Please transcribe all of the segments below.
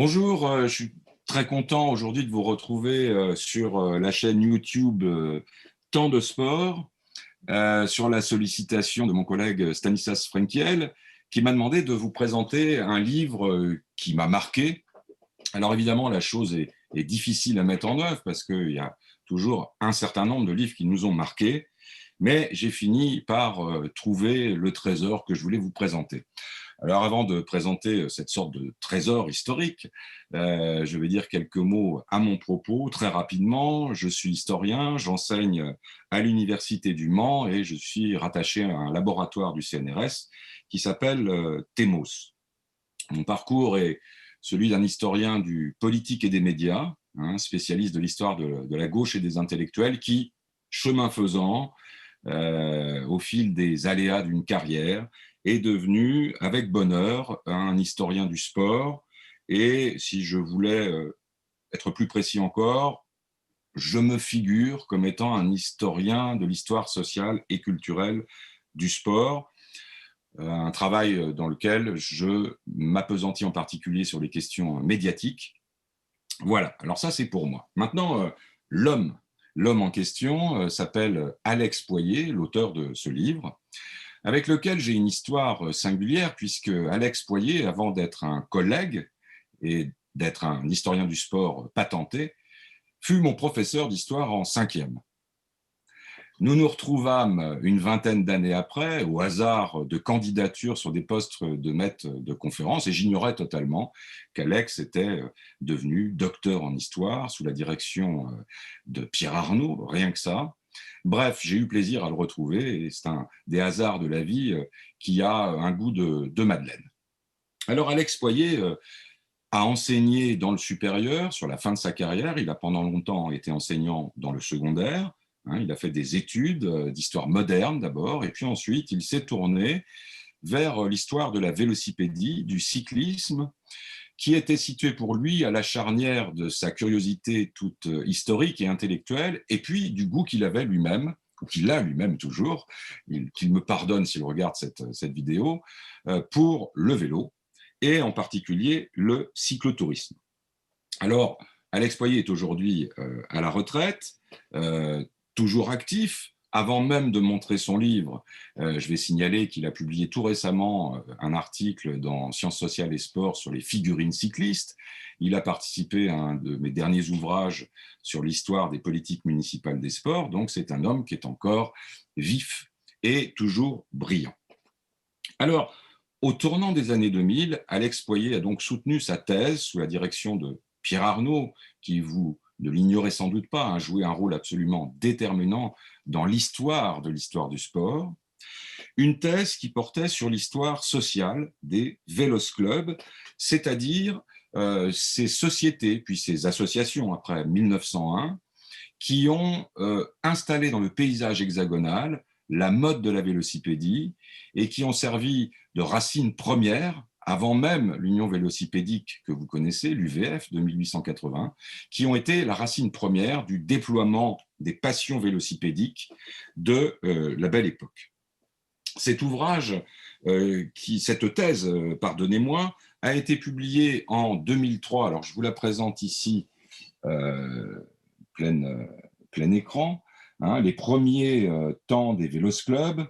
Bonjour, je suis très content aujourd'hui de vous retrouver sur la chaîne YouTube Temps de sport, sur la sollicitation de mon collègue Stanislas Frenkiel, qui m'a demandé de vous présenter un livre qui m'a marqué. Alors évidemment, la chose est difficile à mettre en œuvre parce qu'il y a toujours un certain nombre de livres qui nous ont marqués, mais j'ai fini par trouver le trésor que je voulais vous présenter. Alors avant de présenter cette sorte de trésor historique, je vais dire quelques mots à mon propos très rapidement. Je suis historien, j'enseigne à l'Université du Mans et je suis rattaché à un laboratoire du CNRS qui s'appelle TEMOS. Mon parcours est celui d'un historien du politique et des médias, spécialiste de l'histoire de la gauche et des intellectuels qui, chemin faisant, au fil des aléas d'une carrière, est devenu avec bonheur un historien du sport. Et si je voulais être plus précis encore, je me figure comme étant un historien de l'histoire sociale et culturelle du sport, un travail dans lequel je m'appesantis en particulier sur les questions médiatiques. Voilà, alors ça c'est pour moi. Maintenant, l'homme. L'homme en question s'appelle Alex Poyet, l'auteur de ce livre, avec lequel j'ai une histoire singulière, puisque Alex Poyet, avant d'être un collègue et d'être un historien du sport patenté, fut mon professeur d'histoire en 5e. Nous nous retrouvâmes une vingtaine d'années après, au hasard de candidatures sur des postes de maître de conférence, et j'ignorais totalement qu'Alex était devenu docteur en histoire sous la direction de Pierre Arnaud, rien que ça. Bref, j'ai eu plaisir à le retrouver, et c'est un des hasards de la vie qui a un goût de Madeleine. Alors Alex Poyet a enseigné dans le supérieur sur la fin de sa carrière. Il a pendant longtemps été enseignant dans le secondaire. Il a fait des études d'histoire moderne d'abord, et puis ensuite il s'est tourné vers l'histoire de la vélocipédie, du cyclisme, qui était situé pour lui à la charnière de sa curiosité toute historique et intellectuelle, et puis du goût qu'il avait lui-même, ou qu'il a lui-même toujours, qu'il me pardonne s'il regarde cette vidéo, pour le vélo, et en particulier le cyclotourisme. Alors, Alex Poyet est aujourd'hui à la retraite, toujours actif. Avant même de montrer son livre, je vais signaler qu'il a publié tout récemment un article dans Sciences sociales et sport sur les figurines cyclistes. Il a participé à un de mes derniers ouvrages sur l'histoire des politiques municipales des sports. Donc c'est un homme qui est encore vif et toujours brillant. Alors, au tournant des années 2000, Alex Poyet a donc soutenu sa thèse sous la direction de Pierre Arnaud, qui, vous ne l'ignorez sans doute pas, a joué un rôle absolument déterminant dans l'histoire du sport. Une thèse qui portait sur l'histoire sociale des Vélos Clubs, c'est-à-dire ces sociétés, puis ces associations après 1901, qui ont installé dans le paysage hexagonal la mode de la vélocipédie et qui ont servi de racine première, avant même l'Union vélocipédique que vous connaissez, l'UVF de 1880, qui ont été la racine première du déploiement des passions vélocipédiques de la belle époque. Cet ouvrage, cette thèse, pardonnez-moi, a été publiée en 2003. Alors, je vous la présente ici, plein écran, les premiers temps des Vélos Clubs,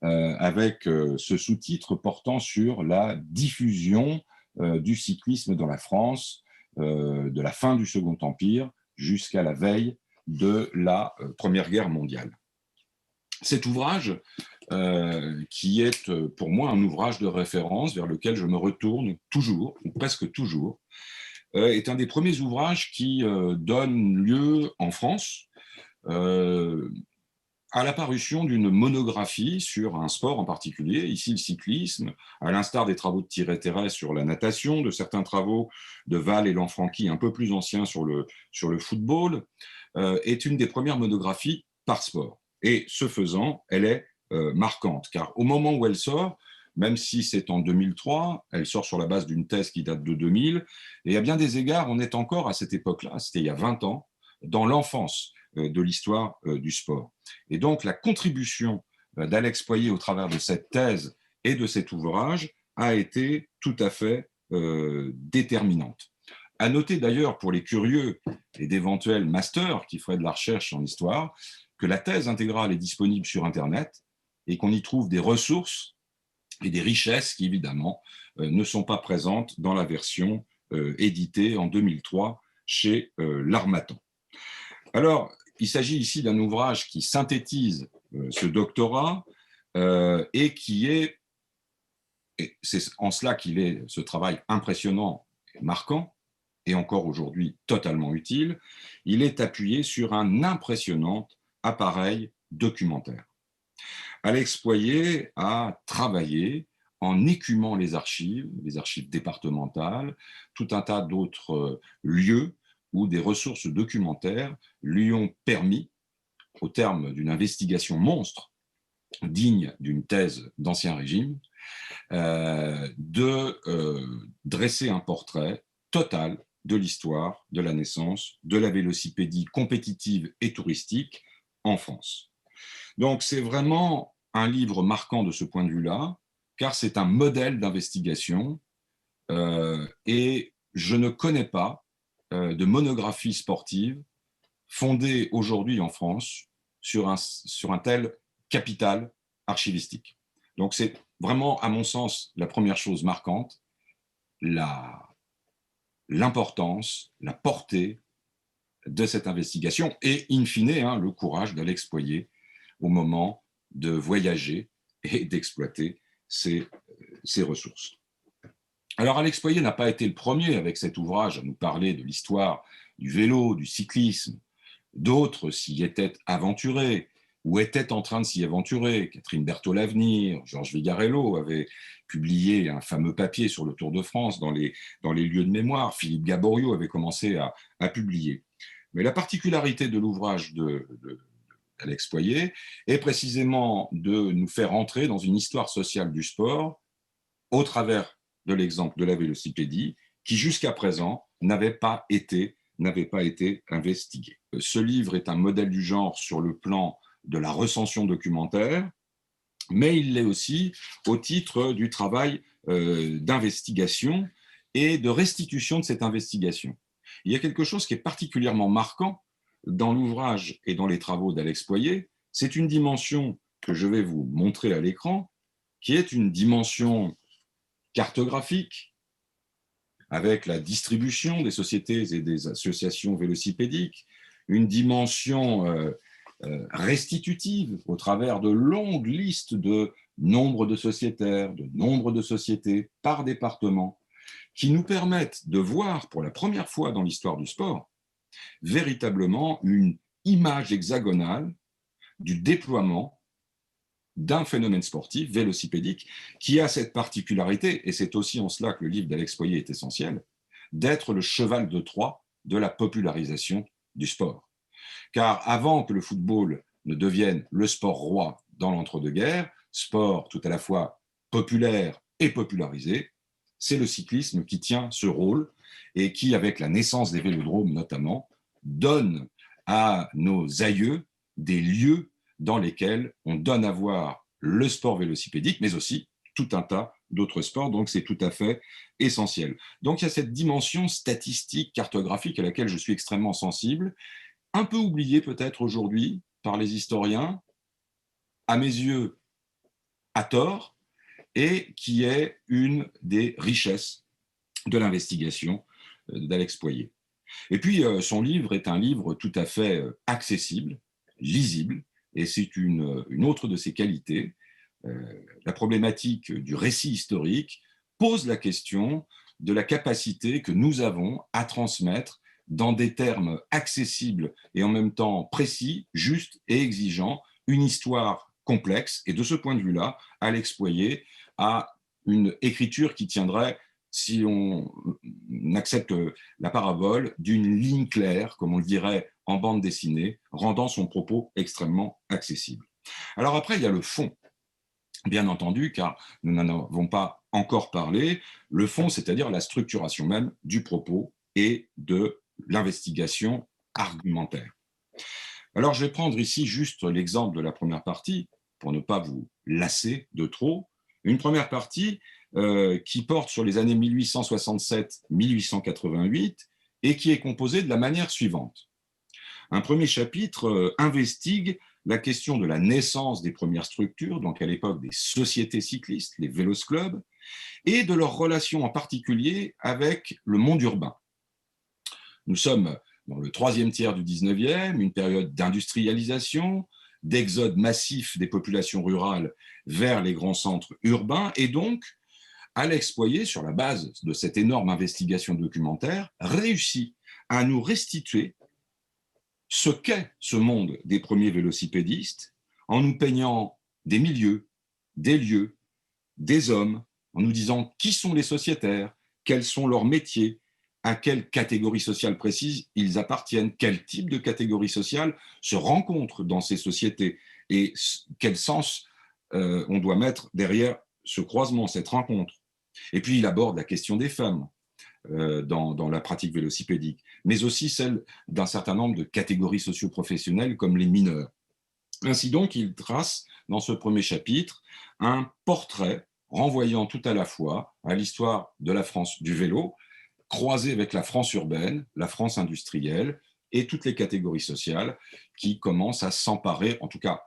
avec ce sous-titre portant sur la diffusion du cyclisme dans la France, de la fin du Second Empire jusqu'à la veille de la Première Guerre mondiale. Cet ouvrage, qui est pour moi un ouvrage de référence vers lequel je me retourne toujours, ou presque toujours, est un des premiers ouvrages qui donne lieu en France à l'apparition d'une monographie sur un sport en particulier, ici le cyclisme, à l'instar des travaux de Thierry sur la natation, de certains travaux de Val et Lanfranchi un peu plus anciens sur le football, est une des premières monographies par sport. Et ce faisant, elle est marquante, car au moment où elle sort, même si c'est en 2003, elle sort sur la base d'une thèse qui date de 2000, et à bien des égards, on est encore à cette époque-là, c'était il y a 20 ans, dans l'enfance de l'histoire du sport. Et donc, la contribution d'Alex Poyet au travers de cette thèse et de cet ouvrage a été tout à fait déterminante. À noter d'ailleurs pour les curieux et d'éventuels masters qui feraient de la recherche en histoire, que la thèse intégrale est disponible sur Internet et qu'on y trouve des ressources et des richesses qui, évidemment, ne sont pas présentes dans la version éditée en 2003 chez l'Harmattan. Alors, il s'agit ici d'un ouvrage qui synthétise ce doctorat et qui est, et c'est en cela qu'il est ce travail impressionnant et marquant, et encore aujourd'hui totalement utile, il est appuyé sur un impressionnant appareil documentaire. Alex Poyet a travaillé en écumant les archives départementales, tout un tas d'autres lieux où des ressources documentaires lui ont permis, au terme d'une investigation monstre, digne d'une thèse d'Ancien Régime, de dresser un portrait total de l'histoire, de la naissance, de la vélocipédie compétitive et touristique en France. Donc c'est vraiment un livre marquant de ce point de vue-là, car c'est un modèle d'investigation et je ne connais pas de monographie sportive fondée aujourd'hui en France sur un tel capital archivistique. Donc c'est vraiment, à mon sens, la première chose marquante, l'importance, la portée de cette investigation et, in fine, le courage d'Alex Poyet au moment de voyager et d'exploiter ces ressources. Alors, Alex Poyet n'a pas été le premier avec cet ouvrage à nous parler de l'histoire du vélo, du cyclisme. D'autres s'y étaient aventurés ou étaient en train de s'y aventurer. Catherine Berthaud-Lavenir, Georges Vigarello avaient publié un fameux papier sur le Tour de France dans les lieux de mémoire. Philippe Gaborio avait commencé à publier. Mais la particularité de l'ouvrage d'Alex Poyet est précisément de nous faire entrer dans une histoire sociale du sport au travers de l'exemple de la vélocipédie qui jusqu'à présent n'avait pas été investigué. Ce livre est un modèle du genre sur le plan de la recension documentaire, mais il l'est aussi au titre du travail d'investigation et de restitution de cette investigation. Il y a quelque chose qui est particulièrement marquant dans l'ouvrage et dans les travaux d'Alex Poyet, c'est une dimension que je vais vous montrer à l'écran, qui est une dimension cartographique, avec la distribution des sociétés et des associations vélocipédiques, une dimension restitutive au travers de longues listes de nombre de sociétaires, de nombre de sociétés par département, qui nous permettent de voir pour la première fois dans l'histoire du sport véritablement une image hexagonale du déploiement d'un phénomène sportif vélocipédique qui a cette particularité, et c'est aussi en cela que le livre d'Alex Poyet est essentiel, d'être le cheval de Troie de la popularisation du sport. Car avant que le football ne devienne le sport roi dans l'entre-deux-guerres, sport tout à la fois populaire et popularisé, c'est le cyclisme qui tient ce rôle et qui, avec la naissance des vélodromes notamment, donne à nos aïeux des lieux dans lesquels on donne à voir le sport vélocipédique, mais aussi tout un tas d'autres sports, donc c'est tout à fait essentiel. Donc il y a cette dimension statistique, cartographique à laquelle je suis extrêmement sensible, un peu oubliée peut-être aujourd'hui par les historiens, à mes yeux à tort, et qui est une des richesses de l'investigation d'Alex Poyet. Et puis, son livre est un livre tout à fait accessible, lisible, et c'est une autre de ses qualités. La problématique du récit historique pose la question de la capacité que nous avons à transmettre dans des termes accessibles et en même temps précis, justes et exigeants, une histoire complexe. Et de ce point de vue-là, Alex Poyet a une écriture qui tiendrait, si on accepte la parabole, d'une ligne claire, comme on le dirait en bande dessinée, rendant son propos extrêmement accessible. Alors après, il y a le fond, bien entendu, car nous n'en avons pas encore parlé. Le fond, c'est-à-dire la structuration même du propos et de l'investigation argumentaire. Alors, je vais prendre ici juste l'exemple de la première partie, pour ne pas vous lasser de trop. Une première partie qui porte sur les années 1867-1888 et qui est composé de la manière suivante. Un premier chapitre investigue la question de la naissance des premières structures, donc à l'époque des sociétés cyclistes, les vélos clubs, et de leur relation en particulier avec le monde urbain. Nous sommes dans le troisième tiers du 19e, une période d'industrialisation, d'exode massif des populations rurales vers les grands centres urbains, et donc Alex Poyet, sur la base de cette énorme investigation documentaire, réussit à nous restituer ce qu'est ce monde des premiers vélocipédistes en nous peignant des milieux, des lieux, des hommes, en nous disant qui sont les sociétaires, quels sont leurs métiers, à quelle catégorie sociale précise ils appartiennent, quel type de catégorie sociale se rencontre dans ces sociétés et quel sens on doit mettre derrière ce croisement, cette rencontre. Et puis il aborde la question des femmes dans la pratique vélocipédique, mais aussi celle d'un certain nombre de catégories socio-professionnelles comme les mineurs. Ainsi donc, il trace dans ce premier chapitre un portrait renvoyant tout à la fois à l'histoire de la France du vélo, croisée avec la France urbaine, la France industrielle et toutes les catégories sociales qui commencent à s'emparer, en tout cas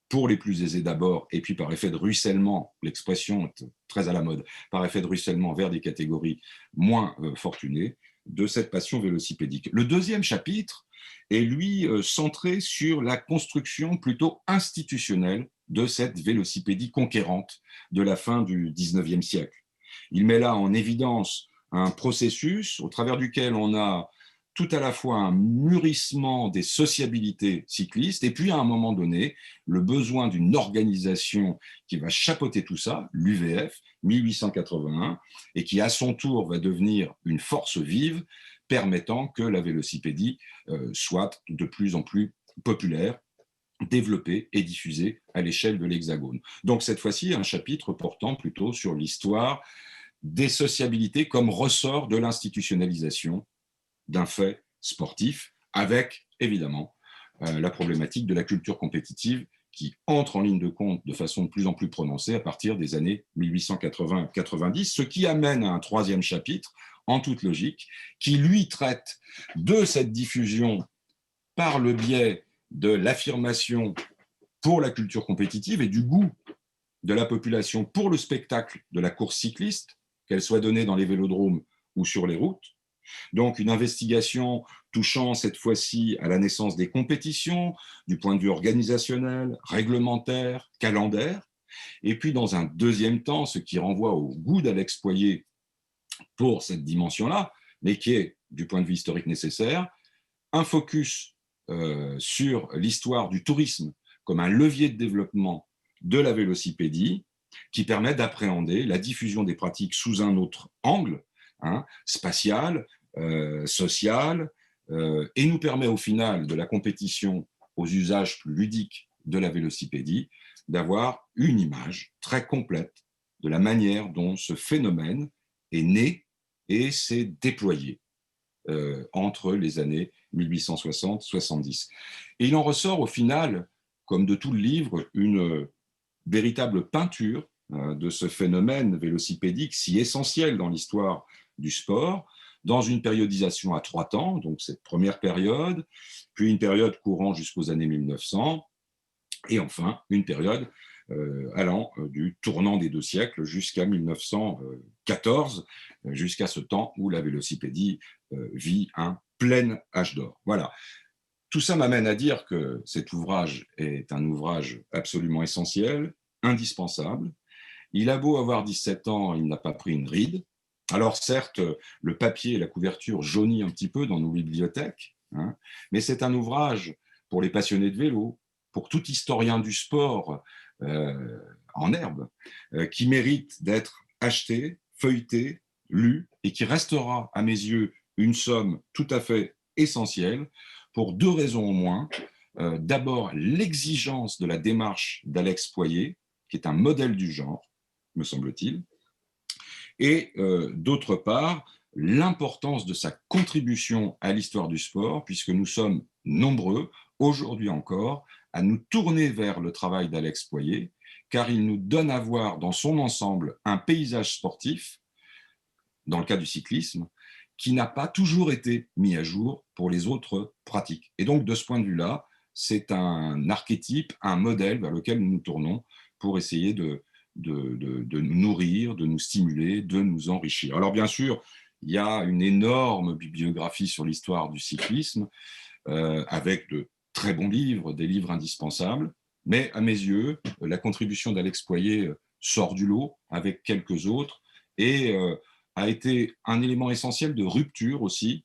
pour les plus aisés d'abord, et puis par effet de ruissellement, l'expression est très à la mode, par effet de ruissellement vers des catégories moins fortunées, de cette passion vélocipédique. Le deuxième chapitre est, lui, centré sur la construction plutôt institutionnelle de cette vélocipédie conquérante de la fin du 19e siècle. Il met là en évidence un processus au travers duquel on a tout à la fois un mûrissement des sociabilités cyclistes et puis à un moment donné, le besoin d'une organisation qui va chapeauter tout ça, l'UVF, 1881, et qui à son tour va devenir une force vive permettant que la vélocipédie soit de plus en plus populaire, développée et diffusée à l'échelle de l'Hexagone. Donc cette fois-ci, un chapitre portant plutôt sur l'histoire des sociabilités comme ressort de l'institutionnalisation d'un fait sportif, avec évidemment la problématique de la culture compétitive qui entre en ligne de compte de façon de plus en plus prononcée à partir des années 1880-90, ce qui amène à un troisième chapitre, en toute logique, qui lui traite de cette diffusion par le biais de l'affirmation pour la culture compétitive et du goût de la population pour le spectacle de la course cycliste, qu'elle soit donnée dans les vélodromes ou sur les routes. Donc une investigation touchant cette fois-ci à la naissance des compétitions, du point de vue organisationnel, réglementaire, calendaire, et puis dans un deuxième temps, ce qui renvoie au goût d'Alex Poyet pour cette dimension-là, mais qui est, du point de vue historique nécessaire, un focus sur l'histoire du tourisme comme un levier de développement de la vélocipédie qui permet d'appréhender la diffusion des pratiques sous un autre angle, spatial, social, et nous permet au final de la compétition aux usages plus ludiques de la vélocipédie d'avoir une image très complète de la manière dont ce phénomène est né et s'est déployé entre les années 1860-70. Et il en ressort au final, comme de tout le livre, une véritable peinture de ce phénomène vélocipédique si essentiel dans l'histoire du sport, dans une périodisation à 3 temps, donc cette première période, puis une période courant jusqu'aux années 1900, et enfin une période allant du tournant des 2 siècles jusqu'à 1914, jusqu'à ce temps où la vélocipédie vit un plein âge d'or. Voilà. Tout ça m'amène à dire que cet ouvrage est un ouvrage absolument essentiel, indispensable. Il a beau avoir 17 ans, il n'a pas pris une ride. Alors certes, le papier et la couverture jaunissent un petit peu dans nos bibliothèques, mais c'est un ouvrage pour les passionnés de vélo, pour tout historien du sport en herbe, qui mérite d'être acheté, feuilleté, lu, et qui restera, à mes yeux, une somme tout à fait essentielle, pour 2 raisons au moins. D'abord, l'exigence de la démarche d'Alex Poyet, qui est un modèle du genre, me semble-t-il, et d'autre part, l'importance de sa contribution à l'histoire du sport, puisque nous sommes nombreux, aujourd'hui encore, à nous tourner vers le travail d'Alex Poyet, car il nous donne à voir dans son ensemble un paysage sportif, dans le cas du cyclisme, qui n'a pas toujours été mis à jour pour les autres pratiques. Et donc, de ce point de vue-là, c'est un archétype, un modèle vers lequel nous nous tournons pour essayer de nous nourrir, de nous stimuler, de nous enrichir. Alors, bien sûr, il y a une énorme bibliographie sur l'histoire du cyclisme, avec de très bons livres, des livres indispensables, mais à mes yeux, la contribution d'Alex Poyet sort du lot avec quelques autres et a été un élément essentiel de rupture aussi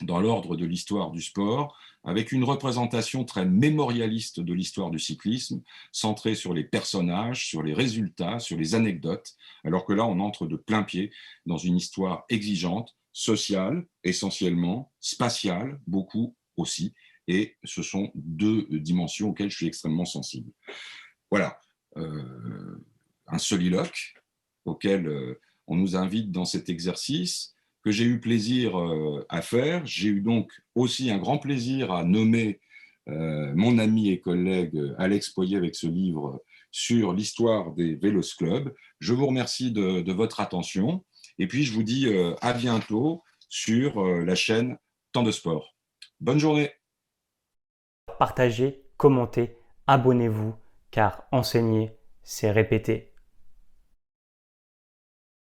dans l'ordre de l'histoire du sport, avec une représentation très mémorialiste de l'histoire du cyclisme, centrée sur les personnages, sur les résultats, sur les anecdotes, alors que là, on entre de plein pied dans une histoire exigeante, sociale essentiellement, spatiale beaucoup aussi, et ce sont deux dimensions auxquelles je suis extrêmement sensible. Voilà, un soliloque auquel on nous invite dans cet exercice, que j'ai eu plaisir à faire. J'ai eu donc aussi un grand plaisir à nommer mon ami et collègue Alex Poyet avec ce livre sur l'histoire des Vélos Club. Je vous remercie de votre attention et puis je vous dis à bientôt sur la chaîne Temps de Sport. Bonne journée. Partagez, commentez, abonnez-vous, car enseigner, c'est répéter.